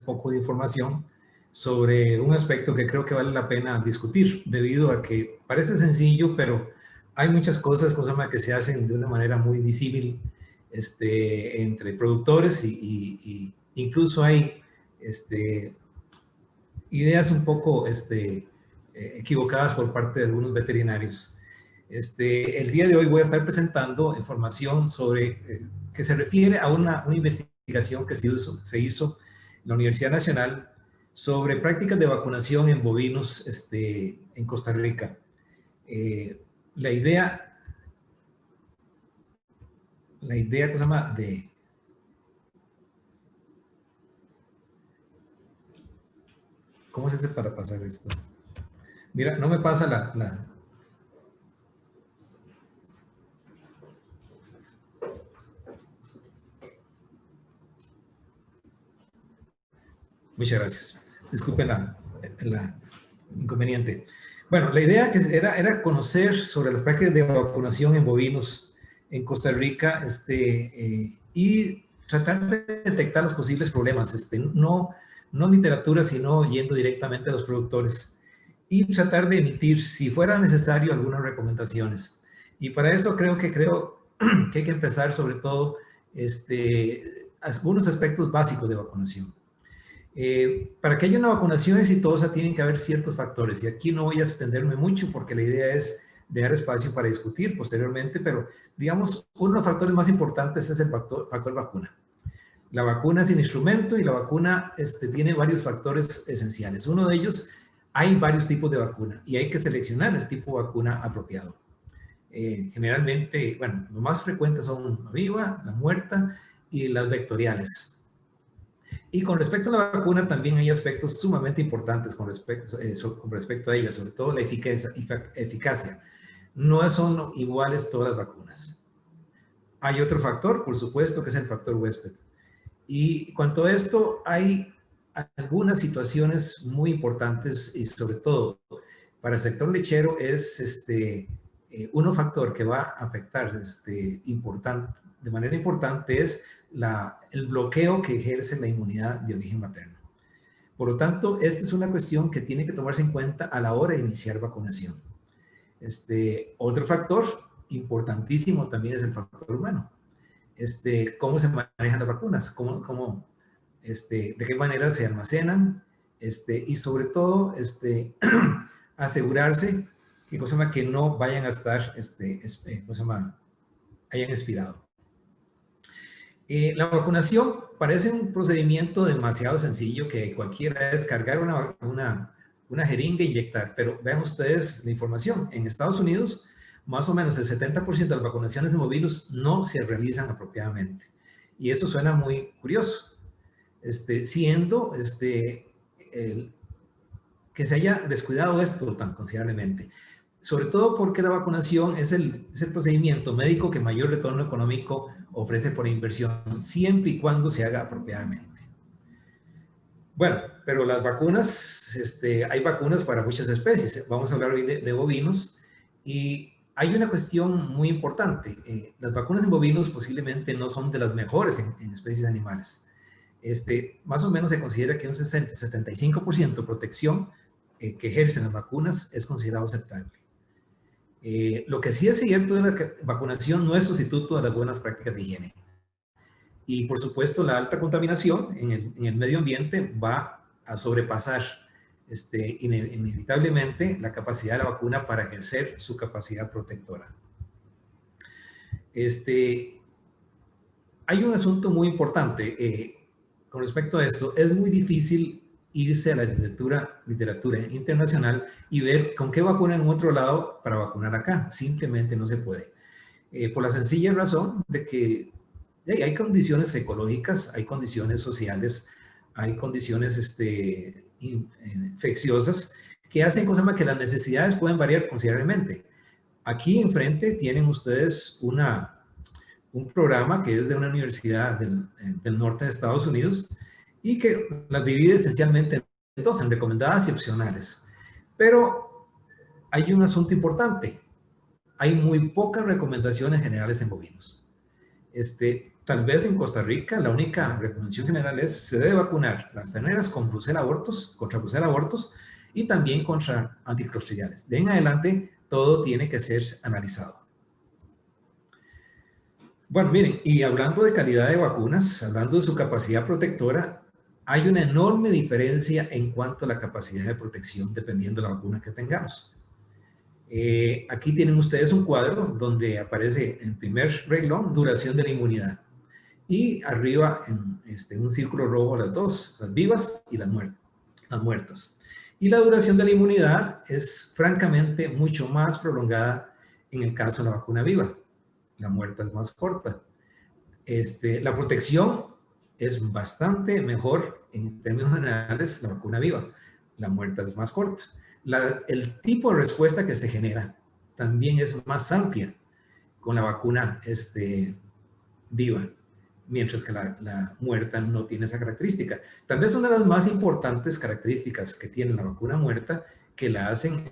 poco de información sobre un aspecto que creo que vale la pena discutir, debido a que parece sencillo, pero hay muchas cosas que se hacen de una manera muy disímil entre productores y incluso hay ideas un poco equivocadas por parte de algunos veterinarios. El día de hoy voy a estar presentando información sobre que se refiere a una investigación que se hizo en la Universidad Nacional sobre prácticas de vacunación en bovinos en Costa Rica. La idea ¿cómo se llama? ¿Cómo se hace para pasar esto? Mira, no me pasa la... Muchas gracias. Disculpen la inconveniente. Bueno, la idea era conocer sobre las prácticas de vacunación en bovinos en Costa Rica y tratar de detectar los posibles problemas, no literatura, sino yendo directamente a los productores y tratar de emitir, si fuera necesario, algunas recomendaciones. Y para eso creo que hay que empezar sobre todo algunos aspectos básicos de vacunación. Para que haya una vacunación exitosa tienen que haber ciertos factores y aquí no voy a extenderme mucho porque la idea es dejar espacio para discutir posteriormente, pero digamos uno de los factores más importantes es el factor vacuna. La vacuna es un instrumento y la vacuna tiene varios factores esenciales. Uno de ellos, hay varios tipos de vacuna y hay que seleccionar el tipo de vacuna apropiado. Generalmente, bueno, lo más frecuentes son la viva, la muerta y las vectoriales. Y con respecto a la vacuna, también hay aspectos sumamente importantes con respecto a ella, sobre todo la eficacia. No son iguales todas las vacunas. Hay otro factor, por supuesto, que es el factor huésped. Y cuanto a esto, hay algunas situaciones muy importantes y sobre todo para el sector lechero es un factor que va a afectar de manera importante es el bloqueo que ejerce la inmunidad de origen materno. Por lo tanto, esta es una cuestión que tiene que tomarse en cuenta a la hora de iniciar vacunación. Otro factor importantísimo también es el factor humano. Cómo se manejan las vacunas, de qué manera se almacenan, y sobre todo asegurarse que no vayan a estar, hayan expirado. La vacunación parece un procedimiento demasiado sencillo que cualquiera es cargar una jeringa e inyectar, pero vean ustedes la información. En Estados Unidos, más o menos el 70% de las vacunaciones de bovinos no se realizan apropiadamente. Y eso suena muy curioso, siendo que se haya descuidado esto tan considerablemente. Sobre todo porque la vacunación es el procedimiento médico que mayor retorno económico ofrece por inversión, siempre y cuando se haga apropiadamente. Bueno, pero las vacunas, hay vacunas para muchas especies. Vamos a hablar hoy de bovinos y hay una cuestión muy importante. Las vacunas en bovinos posiblemente no son de las mejores en especies animales. Más o menos se considera que un 60-75% de protección que ejercen las vacunas es considerado aceptable. Lo que sí es cierto es que la vacunación no es sustituto de las buenas prácticas de higiene. Y por supuesto la alta contaminación en el medio ambiente va a sobrepasar inevitablemente la capacidad de la vacuna para ejercer su capacidad protectora. Hay un asunto muy importante con respecto a esto. Es muy difícil irse a la literatura internacional y ver con qué vacunan en otro lado para vacunar acá. Simplemente no se puede. Por la sencilla razón de que hay condiciones ecológicas, hay condiciones sociales, hay condiciones infecciosas que hacen que las necesidades pueden variar considerablemente. Aquí enfrente tienen ustedes un programa que es de una universidad del norte de Estados Unidos y que las divide esencialmente en dos, en recomendadas y opcionales. Pero hay un asunto importante. Hay muy pocas recomendaciones generales en bovinos. Tal vez en Costa Rica la única recomendación general es se debe vacunar las terneras con brucela abortos, contra brucela abortos y también contra anticlostridiales. De en adelante todo tiene que ser analizado. Bueno, miren, y hablando de calidad de vacunas, hablando de su capacidad protectora, hay una enorme diferencia en cuanto a la capacidad de protección dependiendo de la vacuna que tengamos. Aquí tienen ustedes un cuadro donde aparece en primer renglón duración de la inmunidad. Y arriba en un círculo rojo las dos, las vivas y las muertas. Y la duración de la inmunidad es francamente mucho más prolongada en el caso de la vacuna viva. La muerta es más corta. La protección es bastante mejor en términos generales la vacuna viva. La muerta es más corta. El tipo de respuesta que se genera también es más amplia con la vacuna viva, mientras que la muerta no tiene esa característica. Tal vez una de las más importantes características que tiene la vacuna muerta que la hacen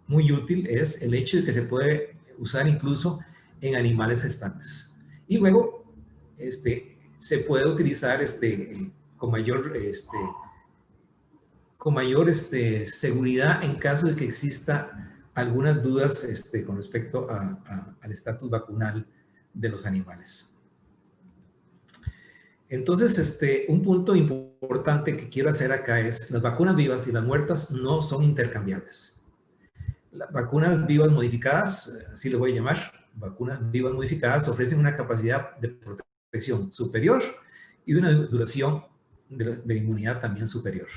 muy útil es el hecho de que se puede usar incluso en animales gestantes. Y luego se puede utilizar con mayor seguridad en caso de que exista algunas dudas con respecto al estatus vacunal de los animales. Entonces, un punto importante que quiero hacer acá es, las vacunas vivas y las muertas no son intercambiables. Las vacunas vivas modificadas, así le voy a llamar, vacunas vivas modificadas, ofrecen una capacidad de protección superior y una duración de inmunidad también superior.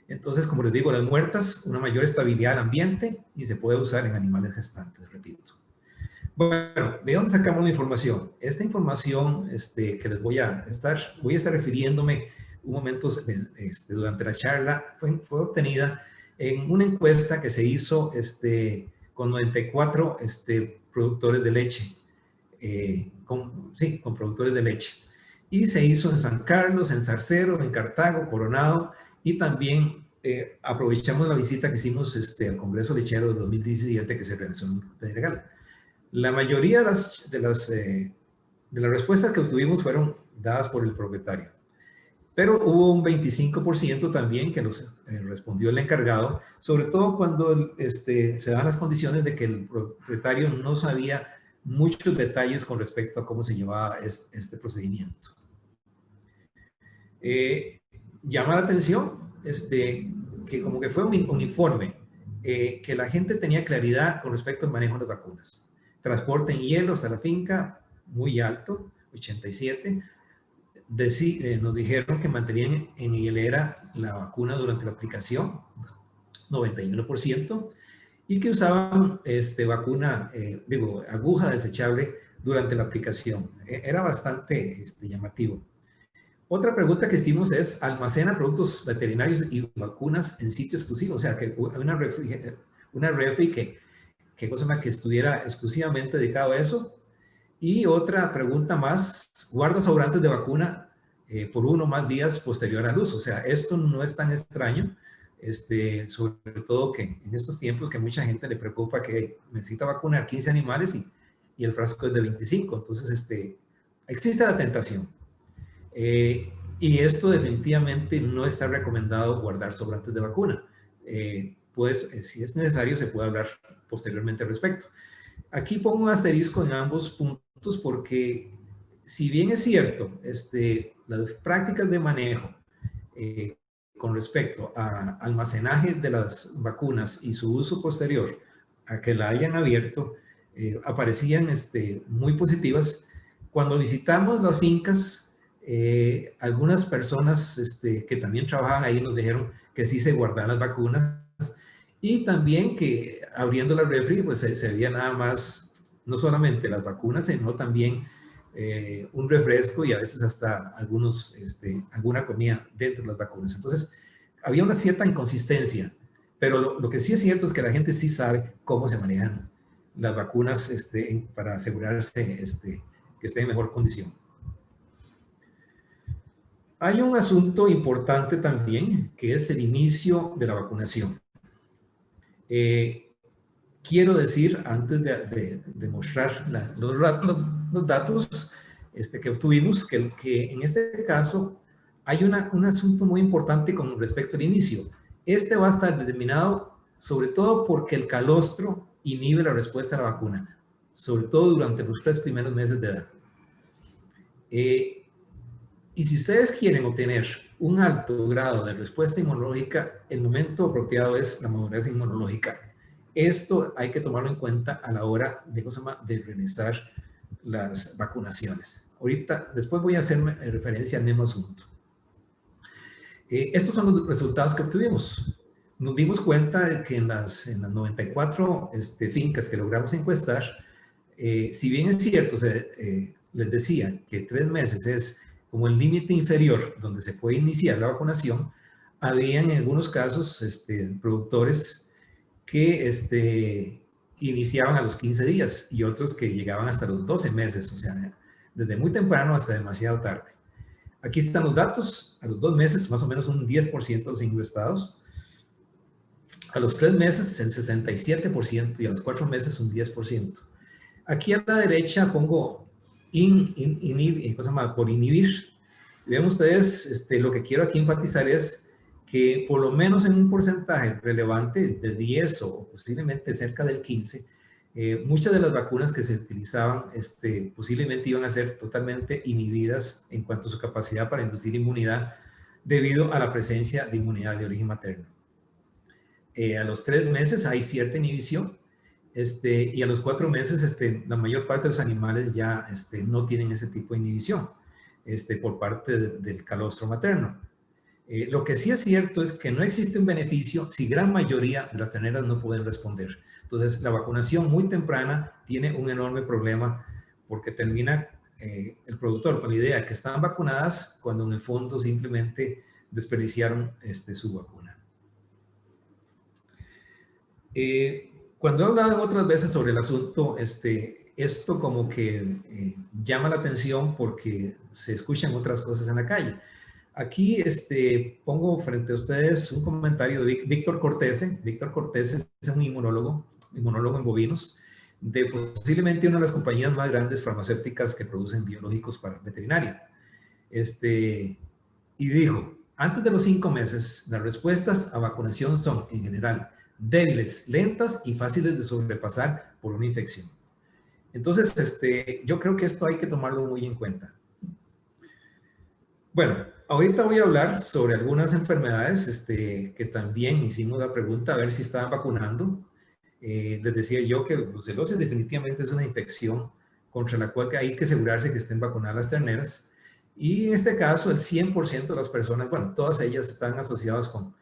Entonces, como les digo, las muertas, una mayor estabilidad al ambiente y se puede usar en animales gestantes, repito. Bueno, ¿de dónde sacamos la información? Esta información que les voy a estar refiriéndome un momento durante la charla, fue obtenida en una encuesta que se hizo con 94 productores de leche, con productores de leche. Y se hizo en San Carlos, en Zarcero, en Cartago, Coronado, y también aprovechamos la visita que hicimos al Congreso Lechero de 2017 que se realizó en Pedregal. La mayoría de las respuestas que obtuvimos fueron dadas por el propietario, pero hubo un 25% también que nos respondió el encargado, sobre todo cuando se dan las condiciones de que el propietario no sabía muchos detalles con respecto a cómo se llevaba este procedimiento. Llama la atención que como que fue uniforme, que la gente tenía claridad con respecto al manejo de las vacunas. Transporte en hielo hasta la finca, muy alto, 87. Nos dijeron que mantenían en hielera la vacuna durante la aplicación, 91%, y que usaban aguja desechable durante la aplicación. Era bastante llamativo. Otra pregunta que hicimos es, ¿almacena productos veterinarios y vacunas en sitio exclusivo? O sea, que una refri que estuviera exclusivamente dedicado a eso. Y otra pregunta más, ¿guarda sobrantes de vacuna por 1 o más días posterior al uso? O sea, esto no es tan extraño, sobre todo que en estos tiempos que mucha gente le preocupa que necesita vacunar 15 animales y el frasco es de 25. Entonces, existe la tentación. Y esto definitivamente no está recomendado guardar sobrantes de vacuna. Pues, si es necesario, se puede hablar posteriormente al respecto. Aquí pongo un asterisco en ambos puntos porque, si bien es cierto, las prácticas de manejo con respecto a almacenaje de las vacunas y su uso posterior a que la hayan abierto, aparecían muy positivas. Cuando visitamos las fincas, algunas personas que también trabajaban ahí nos dijeron que sí se guardaban las vacunas y también que abriendo la refri pues se veía nada más, no solamente las vacunas, sino también un refresco y a veces hasta alguna comida dentro de las vacunas. Entonces había una cierta inconsistencia, pero lo que sí es cierto es que la gente sí sabe cómo se manejan las vacunas para asegurarse que estén en mejor condición. Hay un asunto importante también, que es el inicio de la vacunación. Quiero decir, antes de mostrar los datos que obtuvimos, que en este caso hay un asunto muy importante con respecto al inicio. Este va a estar determinado sobre todo porque el calostro inhibe la respuesta a la vacuna, sobre todo durante los 3 primeros meses de edad. Y si ustedes quieren obtener un alto grado de respuesta inmunológica, el momento apropiado es la madurez inmunológica. Esto hay que tomarlo en cuenta a la hora de realizar las vacunaciones. Ahorita, después voy a hacer referencia al mismo asunto. Estos son los resultados que obtuvimos. Nos dimos cuenta de que en las 94 fincas que logramos encuestar, si bien es cierto, les decía que 3 meses es como el límite inferior donde se puede iniciar la vacunación, había en algunos casos productores que iniciaban a los 15 días y otros que llegaban hasta los 12 meses, o sea, desde muy temprano hasta demasiado tarde. Aquí están los datos, a los 2 meses más o menos un 10% de los encuestados, a los 3 meses el 67% y a los 4 meses un 10%. Aquí a la derecha pongo por inhibir. Vean ustedes, lo que quiero aquí enfatizar es que por lo menos en un porcentaje relevante de 10 o posiblemente cerca del 15, muchas de las vacunas que se utilizaban posiblemente iban a ser totalmente inhibidas en cuanto a su capacidad para inducir inmunidad debido a la presencia de inmunidad de origen materno. A los 3 meses hay cierta inhibición y a los 4 meses la mayor parte de los animales ya no tienen ese tipo de inhibición por parte del calostro materno. Lo que sí es cierto es que no existe un beneficio si gran mayoría de las terneras no pueden responder. Entonces, la vacunación muy temprana tiene un enorme problema porque termina el productor con la idea que están vacunadas cuando en el fondo simplemente desperdiciaron su vacuna. Cuando he hablado otras veces sobre el asunto, esto como que llama la atención porque se escuchan otras cosas en la calle. Aquí pongo frente a ustedes un comentario de Víctor Cortese. Víctor Cortese es un inmunólogo en bovinos, de posiblemente una de las compañías más grandes farmacéuticas que producen biológicos para veterinaria. Y dijo, antes de los 5 meses, las respuestas a vacunación son, en general, débiles, lentas y fáciles de sobrepasar por una infección. Entonces, yo creo que esto hay que tomarlo muy en cuenta. Bueno, ahorita voy a hablar sobre algunas enfermedades que también hicimos la pregunta a ver si estaban vacunando. Les decía yo que brucelosis definitivamente es una infección contra la cual hay que asegurarse que estén vacunadas las terneras. Y en este caso, el 100% de las personas, bueno, todas ellas están asociadas con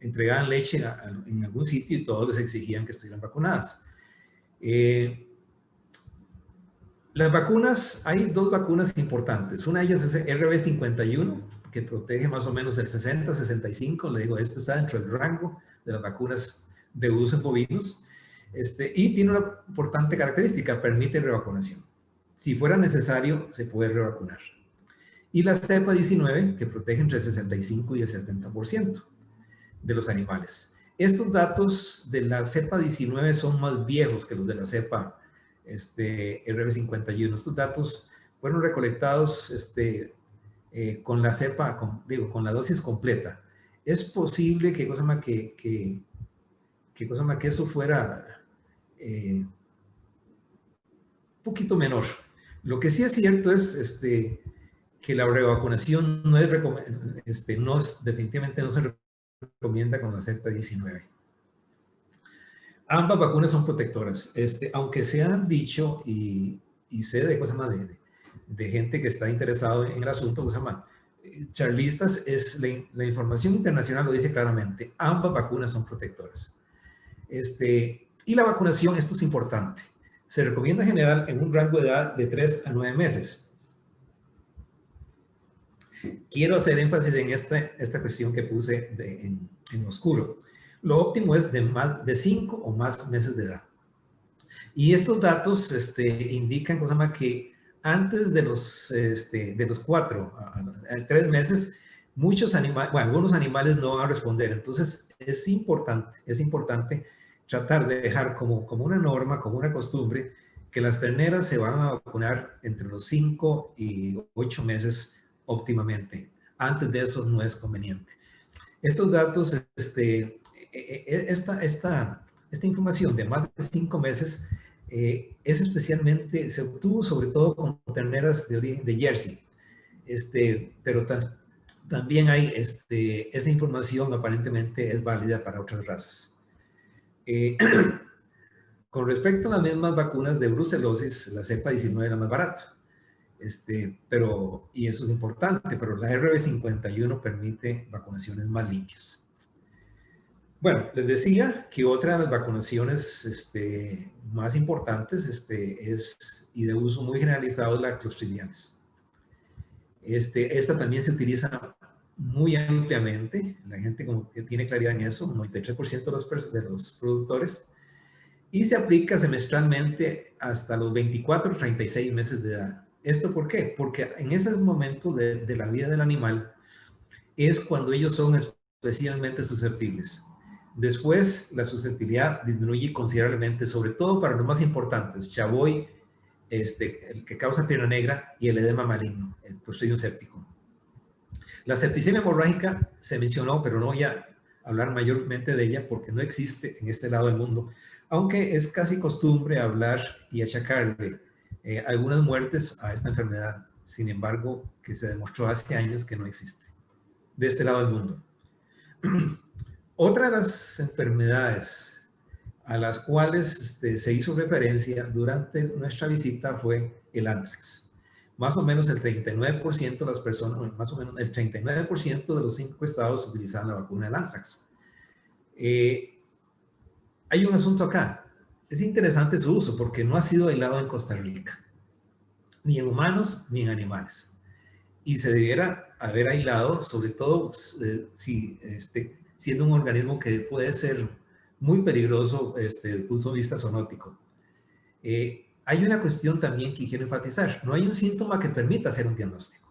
entregaban leche en algún sitio y todos les exigían que estuvieran vacunadas. Las vacunas, hay 2 vacunas importantes. Una de ellas es RB51, que protege más o menos el 60-65. Le digo, esto está dentro del rango de las vacunas de uso en bovinos. Y tiene una importante característica, permite revacunación. Si fuera necesario, se puede revacunar. Y la cepa 19, que protege entre el 65 y el 70% de los animales. Estos datos de la cepa 19 son más viejos que los de la cepa RB51. Estos datos fueron recolectados con la cepa, con la dosis completa. Es posible que eso fuera un poquito menor. Lo que sí es cierto es que la revacunación definitivamente no se recomienda con la cepa 19. Ambas vacunas son protectoras, aunque se han dicho y sé de cosas más de gente que está interesado en el asunto, charlistas, la información internacional lo dice claramente, ambas vacunas son protectoras. Y la vacunación, esto es importante, se recomienda en general en un rango de edad de 3 a 9 meses. Quiero hacer énfasis en esta cuestión que puse en oscuro. Lo óptimo es de 5 o más meses de edad. Y estos datos indican que antes de los 4 a 3 meses, algunos animales no van a responder. Entonces, es importante tratar de dejar como una norma, como una costumbre, que las terneras se van a vacunar entre los 5 y 8 meses óptimamente. Antes de eso no es conveniente. Estos datos, esta información de más de 5 meses es especialmente, se obtuvo sobre todo con terneras de origen de Jersey, pero también hay, esa información aparentemente es válida para otras razas. Con respecto a las mismas vacunas de brucelosis, la cepa 19 era más barata. Y eso es importante, pero la RB51 permite vacunaciones más limpias. Bueno, les decía que otra de las vacunaciones más importantes y de uso muy generalizado es la clostridiales. Esta también se utiliza muy ampliamente. La gente como que tiene claridad en eso, 93% de los productores. Y se aplica semestralmente hasta los 24 o 36 meses de edad. ¿Esto por qué? Porque en ese momento de la vida del animal es cuando ellos son especialmente susceptibles. Después, la susceptibilidad disminuye considerablemente, sobre todo para los más importantes, chaboy, el que causa pierna negra, y el edema maligno, el Clostridium séptico. La septicemia hemorrágica se mencionó, pero no voy a hablar mayormente de ella porque no existe en este lado del mundo, aunque es casi costumbre hablar y achacarle algunas muertes a esta enfermedad. Sin embargo, que se demostró hace años que no existe de este lado del mundo. Otra de las enfermedades a las cuales se hizo referencia durante nuestra visita fue el anthrax. Más o menos el 39% de las personas, más o menos el 39% de los 5 estados utilizaban la vacuna del anthrax. Hay un asunto acá. Es interesante su uso porque no ha sido aislado en Costa Rica, ni en humanos ni en animales. Y se debiera haber aislado, sobre todo siendo un organismo que puede ser muy peligroso desde el punto de vista zoonótico. Hay una cuestión también que quiero enfatizar. No hay un síntoma que permita hacer un diagnóstico.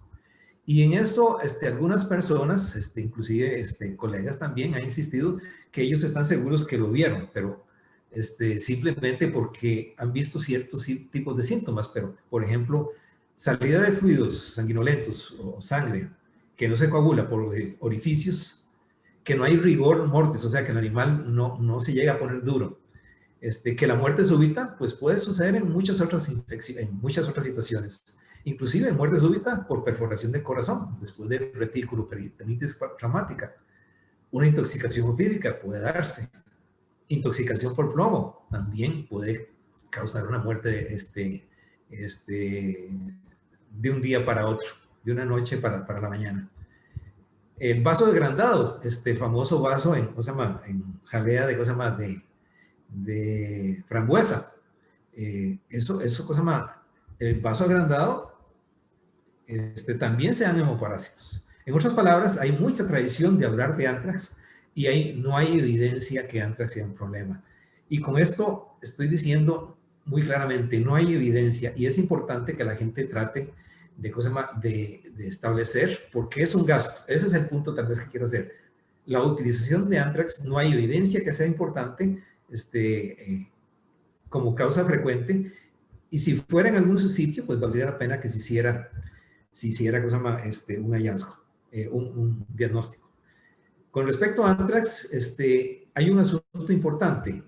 Y en eso algunas personas, inclusive colegas también, han insistido que ellos están seguros que lo vieron, pero simplemente porque han visto ciertos tipos de síntomas. Pero, por ejemplo, salida de fluidos sanguinolentos o sangre que no se coagula por orificios, que no hay rigor mortis, o sea, que el animal no se llega a poner duro. Que la muerte súbita, pues puede suceder en muchas otras infecciones, en muchas otras situaciones. Inclusive muerte súbita por perforación del corazón, después de retículo peritonitis traumática. Una intoxicación ofídica puede darse. Intoxicación por plomo también puede causar una muerte de un día para otro, de una noche para la mañana. El vaso agrandado, famoso vaso en jalea de frambuesa. Eso el vaso agrandado, también se dan hemoparásitos. En otras palabras, hay mucha tradición de hablar de anthrax y no hay evidencia que anthrax sea un problema. Y con esto estoy diciendo muy claramente, no hay evidencia y es importante que la gente trate de establecer, porque es un gasto. Ese es el punto tal vez que quiero hacer. La utilización de anthrax, no hay evidencia que sea importante como causa frecuente, y si fuera en algún sitio, pues valdría la pena que se hiciera un hallazgo, un diagnóstico. Con respecto a anthrax, hay un asunto importante.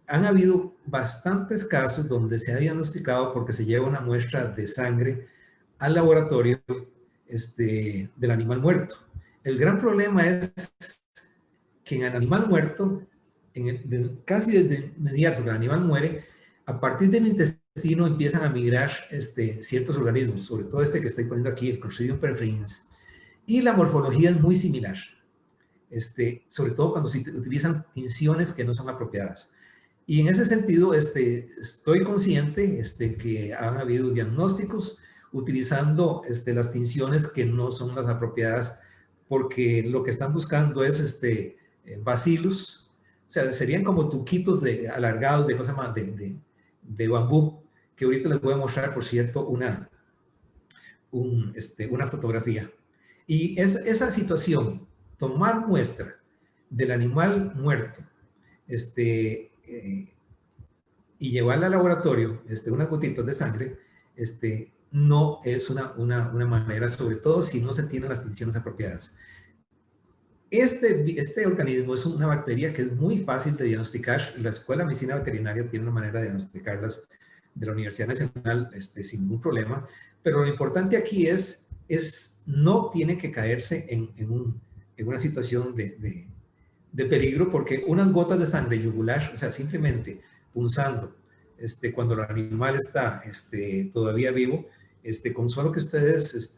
Han habido bastantes casos donde se ha diagnosticado porque se lleva una muestra de sangre al laboratorio del animal muerto. El gran problema es que en el animal muerto, casi desde inmediato que el animal muere, a partir del intestino empiezan a migrar ciertos organismos, sobre todo que estoy poniendo aquí, el Clostridium perfringens, y la morfología es muy similar, sobre todo cuando se utilizan tinciones que no son apropiadas. Y en ese sentido, estoy consciente que han habido diagnósticos utilizando las tinciones que no son las apropiadas, porque lo que están buscando es bacillus, o sea, serían como tuquitos alargados de bambú, que ahorita les voy a mostrar, por cierto, una fotografía. Y esa situación, tomar muestra del animal muerto, y llevarla al laboratorio, unas gotitas de sangre, no es una manera, sobre todo si no se tienen las tinciones apropiadas. Este organismo es una bacteria que es muy fácil de diagnosticar. La Escuela de Medicina Veterinaria tiene una manera de diagnosticarlas de la Universidad Nacional sin ningún problema, pero lo importante aquí es no tiene que caerse en una situación de peligro, porque unas gotas de sangre yugular, o sea, simplemente punzando, cuando el animal está todavía vivo, con solo que ustedes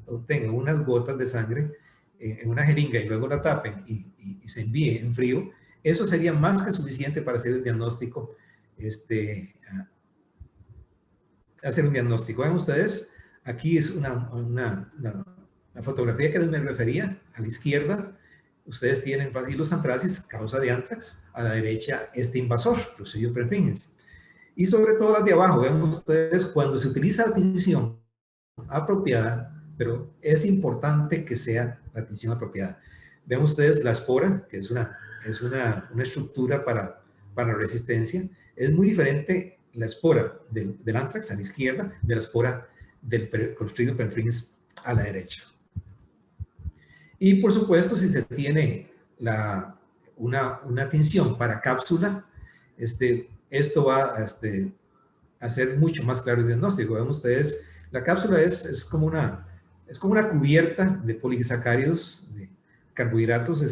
obtengan unas gotas de sangre en una jeringa y luego la tapen y se envíe en frío, eso sería más que suficiente para hacer el diagnóstico, hacer un diagnóstico. Vean ustedes, aquí es la fotografía que les me refería, a la izquierda, ustedes tienen Bacillus anthracis, causa de anthrax, a la derecha este invasor, Clostridium perfringens. Y sobre todo las de abajo, vean ustedes, cuando se utiliza la tinción apropiada, pero es importante que sea la tinción apropiada. Ven ustedes la espora, que es una estructura para resistencia. Es muy diferente la espora del anthrax a la izquierda de la espora del Clostridium perfringens a la derecha. Y por supuesto, si se tiene una tinción para cápsula, esto va a ser mucho más claro el diagnóstico. Ven ustedes, la cápsula es como una cubierta de polisacáridos, de carbohidratos,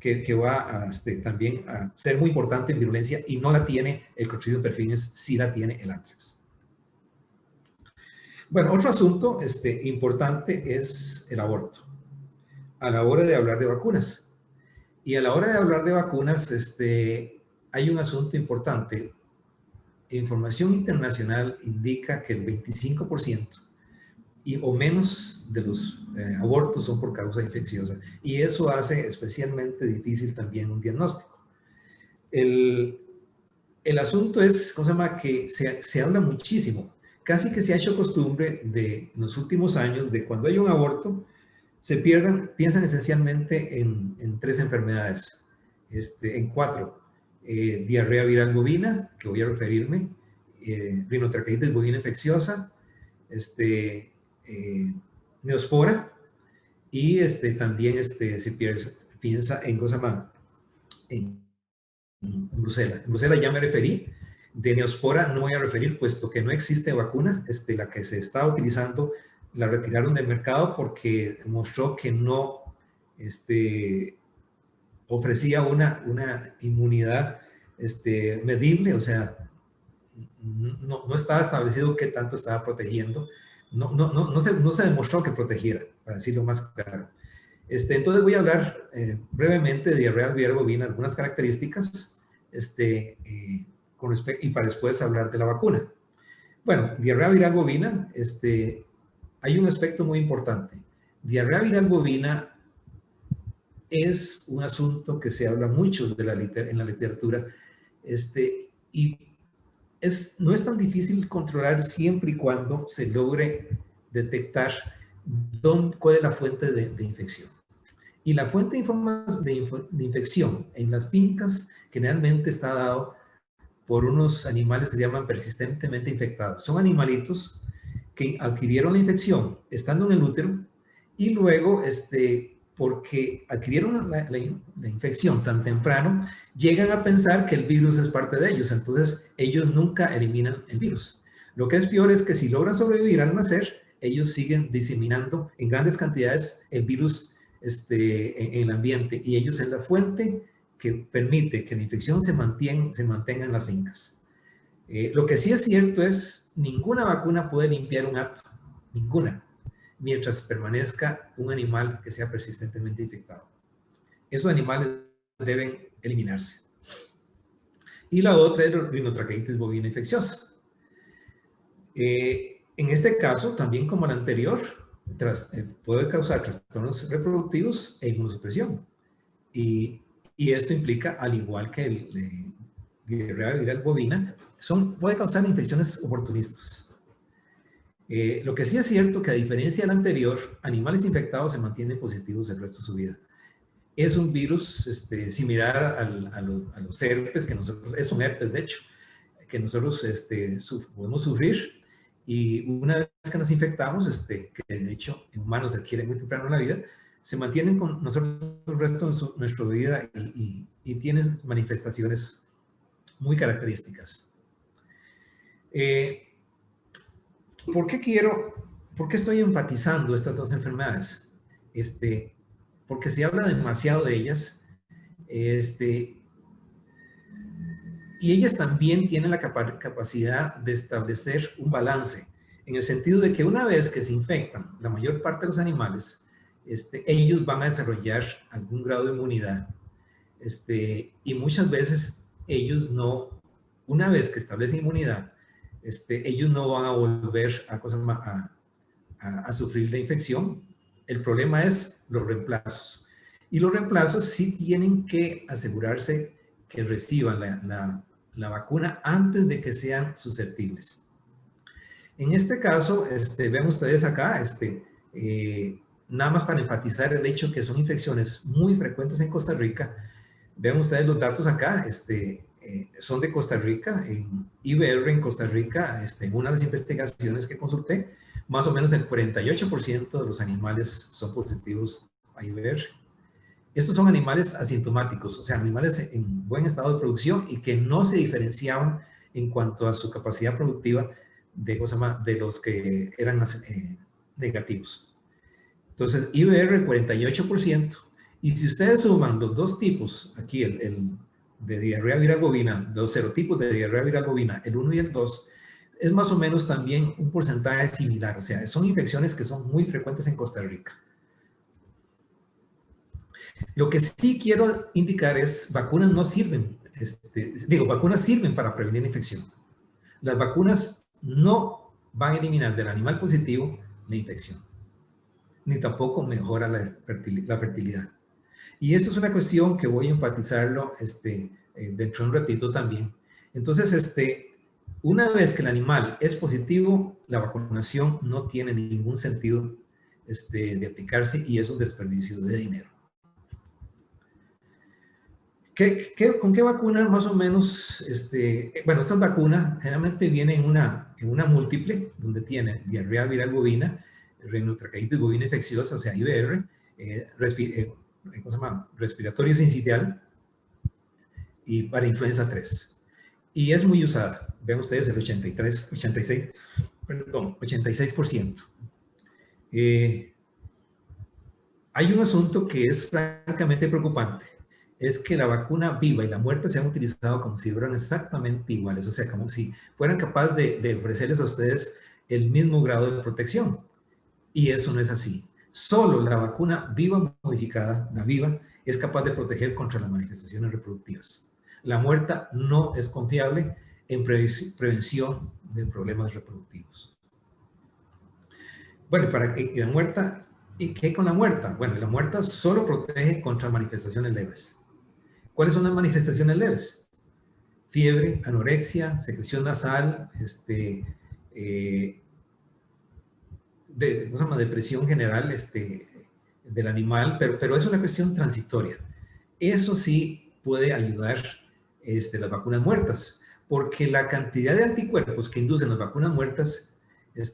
que va también a ser muy importante en virulencia, y no la tiene el Clostridium perfringens, sí la tiene el anthrax. Bueno, otro asunto importante es el aborto a la hora de hablar de vacunas. Y a la hora de hablar de vacunas, hay un asunto importante. Información internacional indica que el 25% o menos de los abortos son por causa infecciosa, y eso hace especialmente difícil también un diagnóstico. El asunto es, ¿cómo se llama?, que se habla muchísimo, casi que se ha hecho costumbre en los últimos años de cuando hay un aborto, piensan esencialmente en 3 enfermedades, en 4. Diarrea viral bovina, que voy a referirme, rinotraqueitis bovina infecciosa, neospora, y también se piensa en cosa en Brucela. En Brucela ya me referí. De neospora no voy a referir, puesto que no existe vacuna. La que se está utilizando la retiraron del mercado porque mostró que no ofrecía una inmunidad medible, o sea, no estaba establecido qué tanto estaba protegiendo. No se demostró que protegiera, para decirlo más claro. Entonces voy a hablar brevemente de diarrea viral bovina, algunas características, y para después hablar de la vacuna. Bueno, diarrea viral bovina, hay un aspecto muy importante. Diarrea viral bovina es un asunto que se habla mucho en la literatura, y no es tan difícil controlar siempre y cuando se logre detectar cuál es la fuente de infección. Y la fuente de infección en las fincas generalmente está dado por unos animales que se llaman persistentemente infectados. Son animalitos que adquirieron la infección estando en el útero, y luego, porque adquirieron la infección tan temprano, llegan a pensar que el virus es parte de ellos. Entonces, ellos nunca eliminan el virus. Lo que es peor es que si logran sobrevivir al nacer, ellos siguen diseminando en grandes cantidades el virus en el ambiente, y ellos es la fuente que permite que la infección se mantenga en las fincas. Lo que sí es cierto es, ninguna vacuna puede limpiar un acto, ninguna, mientras permanezca un animal que sea persistentemente infectado. Esos animales deben eliminarse. Y la otra es la rinotraqueitis bovina infecciosa. En este caso, también como el anterior, puede causar trastornos reproductivos e inmunosupresión. Y esto implica, al igual que el diarrea viral bovina, puede causar infecciones oportunistas. Lo que sí es cierto que, a diferencia del anterior, animales infectados se mantienen positivos el resto de su vida. Es un virus similar a los herpes, que nosotros, es un herpes de hecho, que nosotros podemos sufrir, y una vez que nos infectamos, que de hecho en humanos se adquiere muy temprano en la vida, se mantienen con nosotros el resto de nuestra vida y tienen manifestaciones muy características. ¿Por qué estoy enfatizando estas dos enfermedades? Porque se habla demasiado de ellas, y ellas también tienen la capacidad de establecer un balance, en el sentido de que una vez que se infectan la mayor parte de los animales, ellos van a desarrollar algún grado de inmunidad, y muchas veces ellos no, una vez que establecen inmunidad, ellos no van a volver a sufrir la infección. El problema es los reemplazos. Y los reemplazos sí tienen que asegurarse que reciban la vacuna antes de que sean susceptibles. En este caso, ven ustedes acá, nada más para enfatizar el hecho que son infecciones muy frecuentes en Costa Rica. Vean ustedes los datos acá, son de Costa Rica, en IBR en Costa Rica, en una de las investigaciones que consulté, más o menos el 48% de los animales son positivos a IBR. Estos son animales asintomáticos, o sea, animales en buen estado de producción y que no se diferenciaban en cuanto a su capacidad productiva de los que eran negativos. Entonces, IBR 48%. Y si ustedes suman los dos tipos, aquí el de diarrea viral bovina, los serotipos de diarrea viral bovina, el 1 y el 2, es más o menos también un porcentaje similar. O sea, son infecciones que son muy frecuentes en Costa Rica. Lo que sí quiero indicar es, vacunas no sirven, vacunas sirven para prevenir la infección. Las vacunas no van a eliminar del animal positivo la infección, ni tampoco mejora la fertilidad. Y esto es una cuestión que voy a enfatizarlo dentro de un ratito también. Entonces, una vez que el animal es positivo, la vacunación no tiene ningún sentido de aplicarse y es un desperdicio de dinero. ¿Con qué vacuna más o menos? Bueno, estas vacunas generalmente vienen en una múltiple, donde tiene diarrea viral bovina, rinotraqueitis bovina infecciosa, o sea, IBR, ¿cómo se llama? Respiratorio sincitial, y para influenza 3. Y es muy usada. Vean ustedes el 86%. Hay un asunto que es francamente preocupante. Es que la vacuna viva y la muerta se han utilizado como si fueran exactamente iguales, o sea, como si fueran capaces de ofrecerles a ustedes el mismo grado de protección. Y eso no es así. Solo la vacuna viva modificada, la viva, es capaz de proteger contra las manifestaciones reproductivas. La muerta no es confiable en prevención de problemas reproductivos. Bueno, la muerta, ¿y qué con la muerta? Bueno, la muerta solo protege contra manifestaciones leves. ¿Cuáles son las manifestaciones leves? Fiebre, anorexia, secreción nasal, depresión general del animal, pero es una cuestión transitoria. Eso sí puede ayudar las vacunas muertas, porque la cantidad de anticuerpos que inducen las vacunas muertas es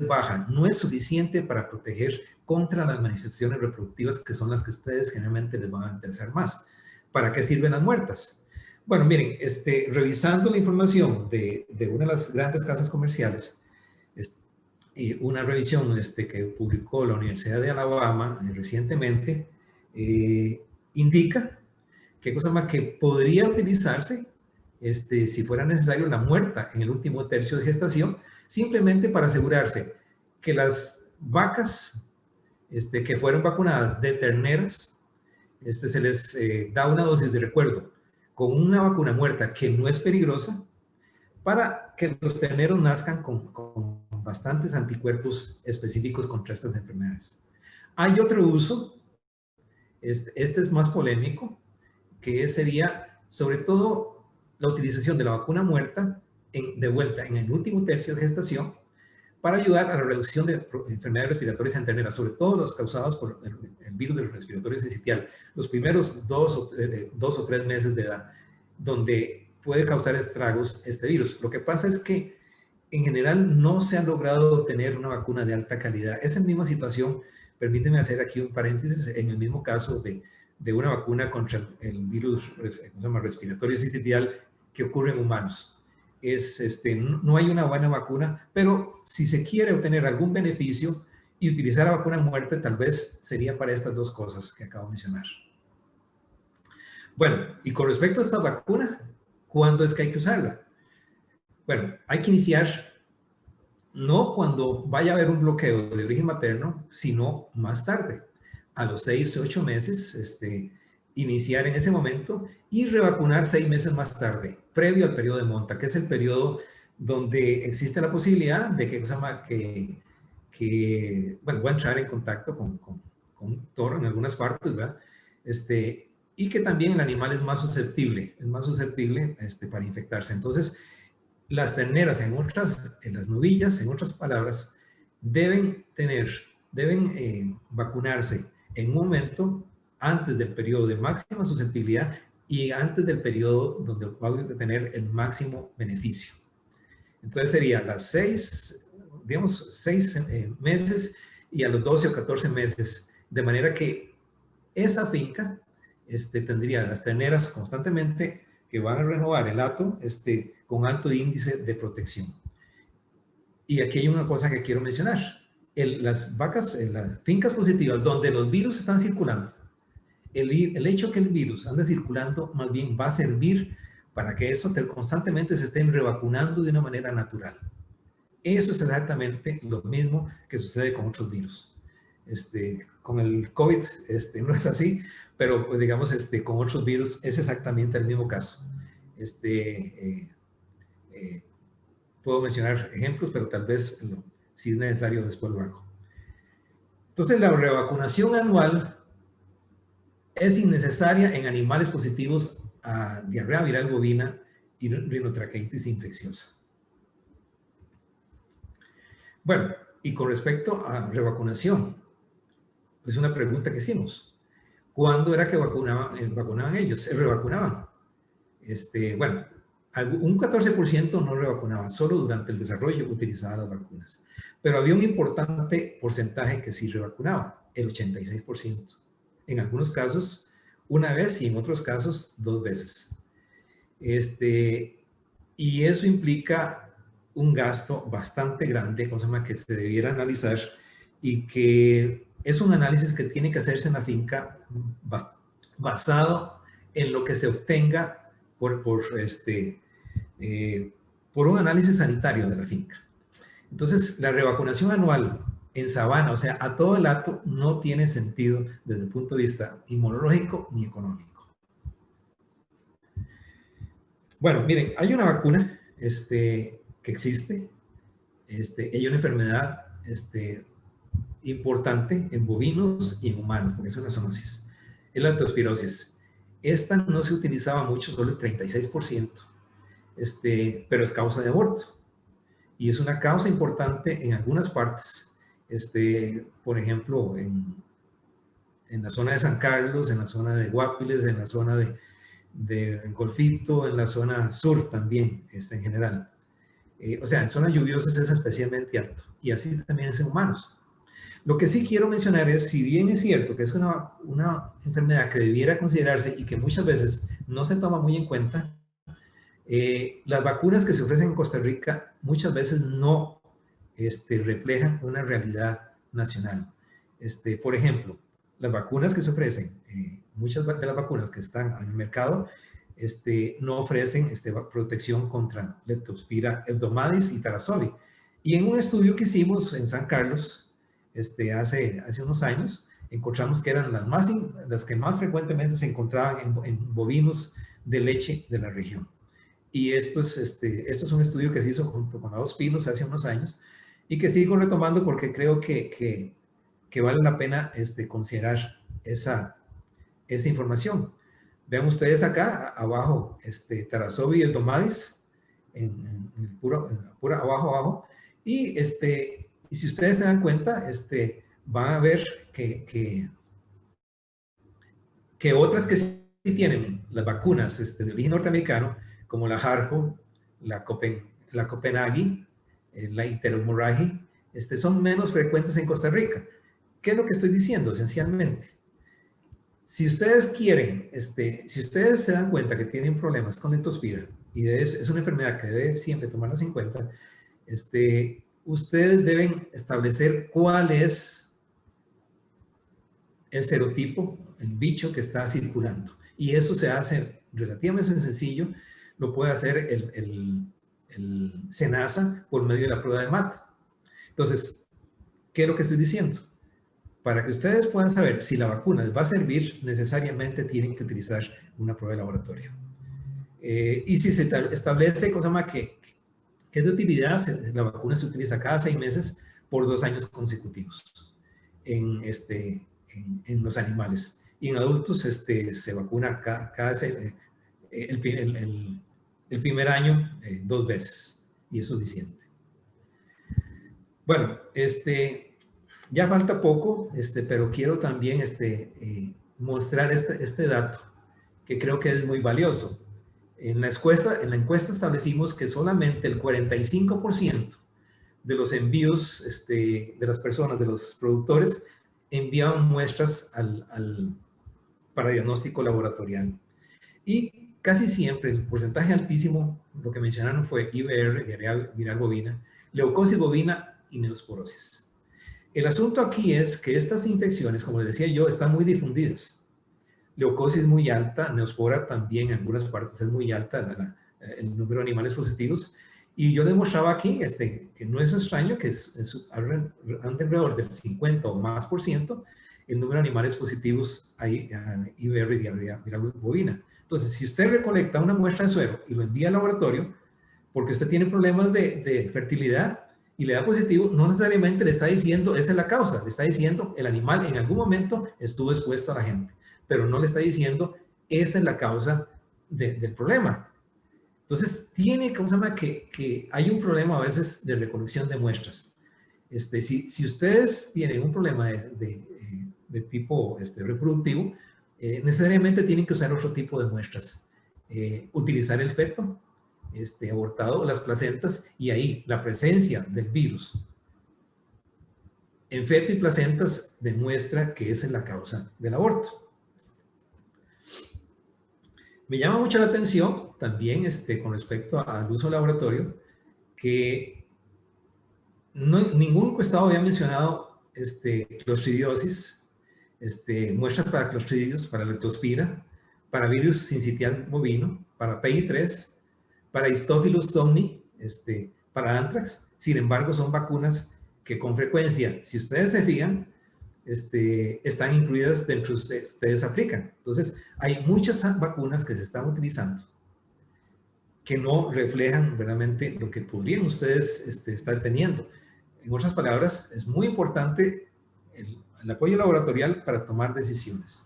baja, no es suficiente para proteger contra las manifestaciones reproductivas, que son las que a ustedes generalmente les van a interesar más. ¿Para qué sirven las muertas? Bueno, miren, revisando la información de una de las grandes casas comerciales, una revisión que publicó la Universidad de Alabama recientemente, indica que podría utilizarse, si fuera necesario, la muerta en el último tercio de gestación, simplemente para asegurarse que las vacas que fueron vacunadas de terneras, se les da una dosis de recuerdo con una vacuna muerta que no es peligrosa, para que los terneros nazcan con bastantes anticuerpos específicos contra estas enfermedades. Hay otro uso, este es más polémico, que sería sobre todo la utilización de la vacuna muerta de vuelta en el último tercio de gestación para ayudar a la reducción de enfermedades respiratorias en terneras, sobre todo los causados por el virus del respiratorio sincitial, los primeros 2 o 3 meses de edad, donde puede causar estragos este virus. Lo que pasa es que en general no se ha logrado obtener una vacuna de alta calidad. Esa misma situación, permíteme hacer aquí un paréntesis, en el mismo caso de una vacuna contra el virus respiratorio sincitial que ocurre en humanos. No hay una buena vacuna, pero si se quiere obtener algún beneficio y utilizar la vacuna muerte, tal vez sería para estas dos cosas que acabo de mencionar. Bueno, y con respecto a esta vacuna, ¿cuándo es que hay que usarla? Bueno, hay que iniciar no cuando vaya a haber un bloqueo de origen materno, sino más tarde, a los 6 o 8 meses, iniciar en ese momento y revacunar 6 meses más tarde, previo al periodo de monta, que es el periodo donde existe la posibilidad de bueno, voy a entrar en contacto con un toro en algunas partes, ¿verdad? Y que también el animal es más susceptible para infectarse. Entonces, las terneras, en las novillas, en otras palabras, deben vacunarse en un momento antes del periodo de máxima susceptibilidad y antes del periodo donde va a tener el máximo beneficio. Entonces sería las 6 meses y a los 12 o 14 meses, de manera que esa finca tendría las terneras constantemente que van a renovar el hato con alto índice de protección. Y aquí hay una cosa que quiero mencionar. Las vacas, en las fincas positivas donde los virus están circulando, el hecho que el virus ande circulando más bien va a servir para que eso constantemente se estén revacunando de una manera natural. Eso es exactamente lo mismo que sucede con otros virus. Con el COVID no es así, pero pues, digamos, con otros virus es exactamente el mismo caso. Puedo mencionar ejemplos, pero tal vez si es necesario después lo hago. Entonces, la revacunación anual es innecesaria en animales positivos a diarrea viral bovina y rinotraqueitis infecciosa. Bueno, y con respecto a revacunación, es una pregunta que hicimos. ¿Cuándo era que vacunaban ellos? Revacunaban. Bueno, un 14% no revacunaba, solo durante el desarrollo utilizaban las vacunas. Pero había un importante porcentaje que sí revacunaba, el 86%. En algunos casos, una vez y en otros casos, 2 veces. Y eso implica un gasto bastante grande, cosa que se debiera analizar y que es un análisis que tiene que hacerse en la finca basado en lo que se obtenga por un análisis sanitario de la finca. Entonces, la revacunación anual en sabana, o sea, a todo el hato, no tiene sentido desde el punto de vista inmunológico ni económico. Bueno, miren, hay una vacuna que existe. Hay una enfermedad importante en bovinos y en humanos, porque es una zoonosis. Es la leptospirosis. Esta no se utilizaba mucho, solo el 36%, pero es causa de aborto. Y es una causa importante en algunas partes. Por ejemplo, en la zona de San Carlos, en la zona de Guapiles, en la zona de Golfito, en la zona sur también, en general. O sea, en zonas lluviosas es especialmente alto. Y así también es en humanos. Lo que sí quiero mencionar es, si bien es cierto que es una enfermedad que debiera considerarse y que muchas veces no se toma muy en cuenta, las vacunas que se ofrecen en Costa Rica muchas veces no reflejan una realidad nacional. Por ejemplo, las vacunas que se ofrecen, muchas de las vacunas que están en el mercado, no ofrecen protección contra Leptospira hebdomadis y Tarazovi. Y en un estudio que hicimos en San Carlos, hace unos años, encontramos que eran las que más frecuentemente se encontraban en bovinos de leche de la región. Y esto es un estudio que se hizo junto con Dos Pinos hace unos años y que sigo retomando porque creo que vale la pena considerar esa información. Vean ustedes acá, abajo, Tarazovi hebdomadis, en abajo. Y si ustedes se dan cuenta, van a ver que otras que sí tienen las vacunas de origen norteamericano, como la Harco, la Copenhague, la Iteromorrhagi, son menos frecuentes en Costa Rica. ¿Qué es lo que estoy diciendo esencialmente? Si ustedes quieren, si ustedes se dan cuenta que tienen problemas con leptospira, y es una enfermedad que debe siempre tomarlas en cuenta, ustedes deben establecer cuál es el serotipo, el bicho que está circulando. Y eso se hace relativamente sencillo, lo puede hacer el SENASA por medio de la prueba de MAT. Entonces, ¿qué es lo que estoy diciendo? Para que ustedes puedan saber si la vacuna les va a servir, necesariamente tienen que utilizar una prueba de laboratorio. Y si se establece cosa que es de utilidad, la vacuna se utiliza cada 6 meses por 2 años consecutivos en los animales. Y en adultos se vacuna el primer año 2 veces, y es suficiente. Bueno, ya falta poco, pero quiero también mostrar este dato que creo que es muy valioso. En la encuesta establecimos que solamente el 45% de los envíos de las personas, de los productores, enviaban muestras para diagnóstico laboratorial. Y casi siempre, el porcentaje altísimo, lo que mencionaron fue IBR, diarrea viral bovina, leucosis bovina y neosporosis. El asunto aquí es que estas infecciones, como les decía yo, están muy difundidas. Leucosis muy alta, neospora también en algunas partes es muy alta el número de animales positivos. Y yo les mostraba aquí que no es extraño que alrededor del 50 o más por ciento el número de animales positivos hay IBR y diarrea viral bovina. Entonces, si usted recolecta una muestra de suero y lo envía al laboratorio, porque usted tiene problemas de fertilidad y le da positivo, no necesariamente le está diciendo esa es la causa, le está diciendo el animal en algún momento estuvo expuesto a la gente, pero no le está diciendo esa es la causa del problema. Entonces, que hay un problema a veces de recolección de muestras. Si ustedes tienen un problema de tipo reproductivo, necesariamente tienen que usar otro tipo de muestras. Utilizar el feto abortado, las placentas, y ahí la presencia del virus en feto y placentas demuestra que esa es la causa del aborto. Me llama mucho la atención también con respecto al uso laboratorio que ningún encuestado había mencionado clostridiosis, muestras para clostridios, para leptospira, para virus sincitial bovino, para PI3, para Histophilus somni, para anthrax. Sin embargo, son vacunas que con frecuencia, si ustedes se fijan, están incluidas dentro de ustedes aplican. Entonces, hay muchas vacunas que se están utilizando que no reflejan realmente lo que podrían ustedes estar teniendo. En otras palabras, es muy importante el apoyo laboratorial para tomar decisiones.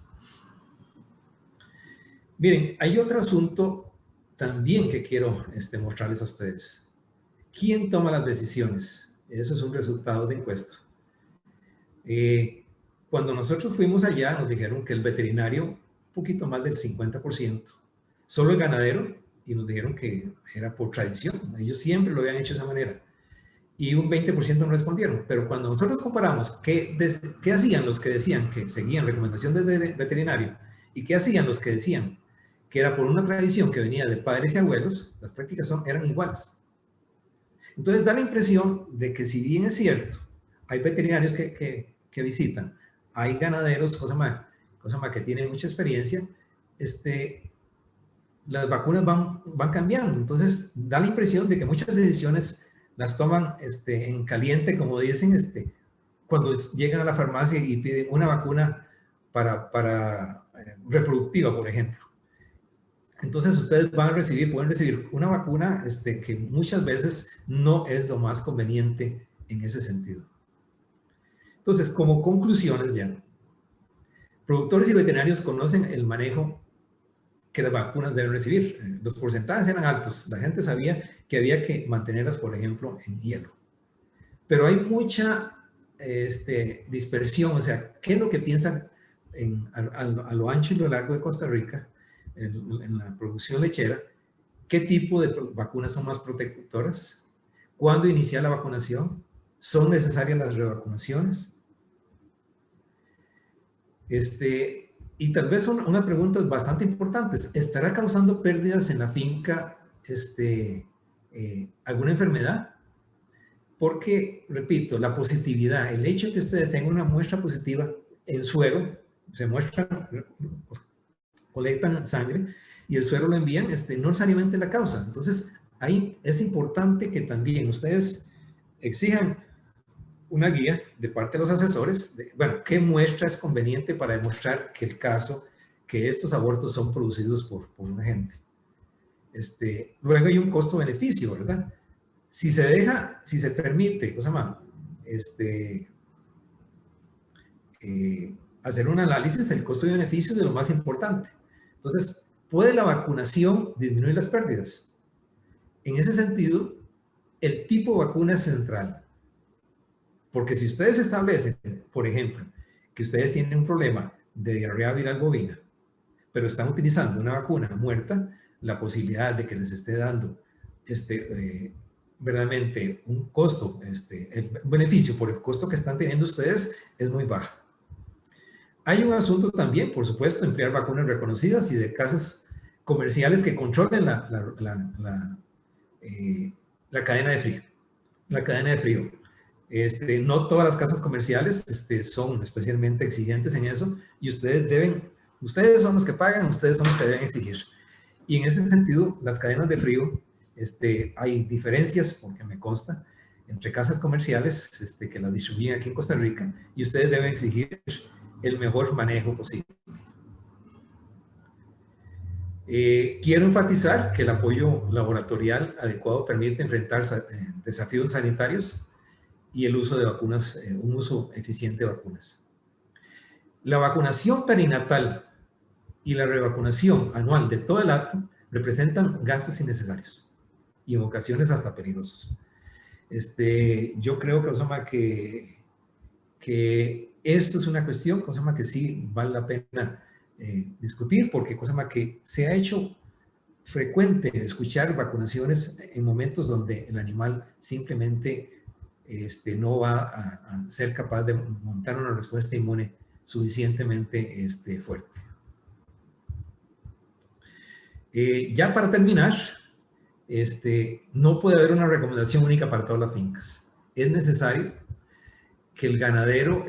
Miren, hay otro asunto también que quiero mostrarles a ustedes. ¿Quién toma las decisiones? Eso es un resultado de encuesta. Cuando nosotros fuimos allá, nos dijeron que el veterinario, un poquito más del 50%, solo el ganadero, y nos dijeron que era por tradición. Ellos siempre lo habían hecho de esa manera. Y un 20% no respondieron. Pero cuando nosotros comparamos qué hacían los que decían que seguían recomendación del veterinario y qué hacían los que decían que era por una tradición que venía de padres y abuelos, las prácticas eran iguales. Entonces da la impresión de que si bien es cierto, hay veterinarios que visitan, hay ganaderos, cosa más que tienen mucha experiencia, las vacunas van cambiando. Entonces da la impresión de que muchas decisiones las toman en caliente, como dicen, cuando llegan a la farmacia y piden una vacuna para reproductiva, por ejemplo. Entonces ustedes pueden recibir una vacuna que muchas veces no es lo más conveniente en ese sentido. Entonces, como conclusiones ya, productores y veterinarios conocen el manejo que las vacunas deben recibir. Los porcentajes eran altos. La gente sabía que había que mantenerlas, por ejemplo, en hielo. Pero hay mucha dispersión. O sea, ¿qué es lo que piensan a lo ancho y lo largo de Costa Rica, en la producción lechera? ¿Qué tipo de vacunas son más protectoras? ¿Cuándo iniciar la vacunación? ¿Son necesarias las revacunaciones? Y tal vez una pregunta bastante importante. ¿Estará causando pérdidas en la finca alguna enfermedad? Porque, repito, la positividad, el hecho de que ustedes tengan una muestra positiva en suero, se muestran, colectan sangre y el suero lo envían, no necesariamente la causa. Entonces, ahí es importante que también ustedes exijan una guía de parte de los asesores, bueno, qué muestra es conveniente para demostrar que el caso, que estos abortos son producidos por un agente. Luego hay un costo-beneficio, ¿verdad? Si se deja, si se permite, ¿cómo se llama? Hacer un análisis, el costo y beneficio de lo más importante. Entonces, ¿puede la vacunación disminuir las pérdidas? En ese sentido, el tipo de vacuna es central. Porque si ustedes establecen, por ejemplo, que ustedes tienen un problema de diarrea viral bovina, pero están utilizando una vacuna muerta, la posibilidad de que les esté dando verdaderamente un costo, un beneficio por el costo que están teniendo ustedes es muy baja. Hay un asunto también, por supuesto, emplear vacunas reconocidas y de casas comerciales que controlen la cadena de frío. La cadena de frío. No todas las casas comerciales son especialmente exigentes en eso y ustedes son los que pagan, ustedes son los que deben exigir. Y en ese sentido, las cadenas de frío, hay diferencias, porque me consta, entre casas comerciales que las distribuyen aquí en Costa Rica y ustedes deben exigir el mejor manejo posible. Quiero enfatizar que el apoyo laboratorial adecuado permite enfrentar desafíos sanitarios y el uso de vacunas, un uso eficiente de vacunas. La vacunación perinatal y la revacunación anual de todo el acto representan gastos innecesarios y en ocasiones hasta peligrosos. Yo creo que esto es una cuestión que sí vale la pena discutir, porque que se ha hecho frecuente escuchar vacunaciones en momentos donde el animal simplemente no va a ser capaz de montar una respuesta inmune suficientemente fuerte. Ya para terminar, no puede haber una recomendación única para todas las fincas. Es necesario que el ganadero,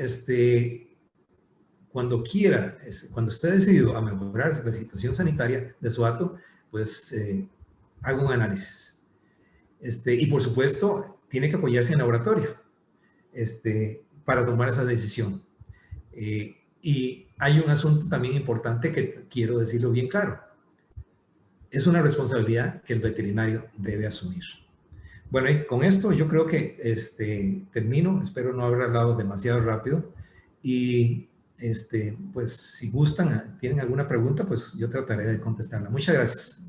cuando quiera, cuando esté decidido a mejorar la situación sanitaria de su hato, pues haga un análisis. Y por supuesto, tiene que apoyarse en el laboratorio para tomar esa decisión. Y hay un asunto también importante que quiero decirlo bien claro. Es una responsabilidad que el veterinario debe asumir. Bueno, y con esto yo creo que termino. Espero no haber hablado demasiado rápido. Y pues si gustan, tienen alguna pregunta, pues yo trataré de contestarla. Muchas gracias.